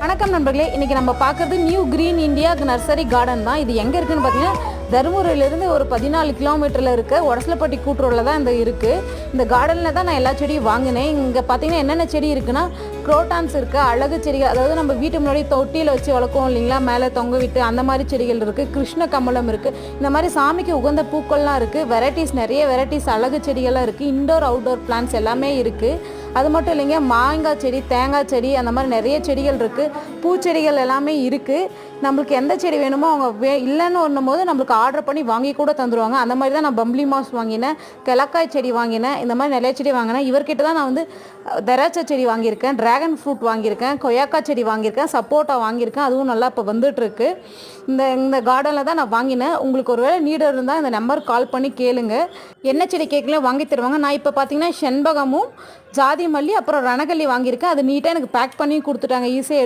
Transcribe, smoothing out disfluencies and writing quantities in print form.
வணக்கம் நண்பர்களே, இன்றைக்கி நம்ம பார்க்குறது new green India nursery garden தான். இது எங்கே இருக்குதுன்னு பார்த்தீங்கன்னா தருமபுரியிலேருந்து ஒரு 14 கிலோமீட்டரில் இருக்க ஒடசலப்பட்டி கூட்டுறவில் தான் இந்த இருக்குது. இந்த கார்டனில் தான் நான் எல்லா செடியும் வாங்கினேன். இங்கே பார்த்தீங்கன்னா என்னென்ன செடி இருக்குன்னா குரோட்டான்ஸ் இருக்குது, அழகு செடிகள், அதாவது நம்ம வீட்டு முன்னாடி தொட்டியில் வச்சு வளர்க்குவோம் இல்லைங்களா, மேலே தொங்க விட்டு அந்த மாதிரி செடிகள் இருக்குது. கிருஷ்ண கமலம் இருக்குது. இந்த மாதிரி சாமிக்கு உகந்த பூக்கள்லாம் இருக்குது. நிறைய வெரைட்டிஸ் அழகு செடிகள்லாம் இருக்குது. இன்டோர் அவுட்டோர் பிளான்ஸ் எல்லாமே இருக்குது. அது மட்டும் இல்லைங்க, மாங்காய் செடி, தேங்காய் செடி, அந்த மாதிரி நிறைய செடிகள் இருக்குது. பூச்செடிகள் எல்லாமே இருக்குது. நம்மளுக்கு எந்த செடி வேணுமோ அவங்க இல்லைன்னு ஒன்றும் போது நம்மளுக்கு ஆர்டர் பண்ணி வாங்கி கூட தந்துடுவாங்க. அந்த மாதிரி தான் நான் பம்ப்ளி மாஸ் வாங்கினேன், கிழக்காய் செடி வாங்கினேன், இந்த மாதிரி நிறைய செடி வாங்கினேன். இவர்கிட்ட தான் நான் திராட்சை செடி வாங்கியிருக்கேன், ட்ராகன் ஃப்ரூட் வாங்கியிருக்கேன், கொய்யாக்காய் செடி வாங்கியிருக்கேன், சப்போட்டா வாங்கியிருக்கேன். அதுவும் நல்லா இப்போ வந்துட்டுருக்கு. இந்த கார்டனில் தான் நான் வாங்கினேன். உங்களுக்கு ஒரு வேளை நீடு இருந்தால் இந்த நம்பர் கால் பண்ணி கேளுங்க. என்ன செடி கேட்கல வாங்கி தருவாங்க. நான் இப்போ பார்த்தீங்கன்னா செண்பகமும், ஜாதி மல்லி, அப்புறம் ரணகல்லி வாங்கியிருக்கேன். அது நீட்டாக எனக்கு பேக் பண்ணி கொடுத்துட்டாங்க. ஈஸியாக எடுத்து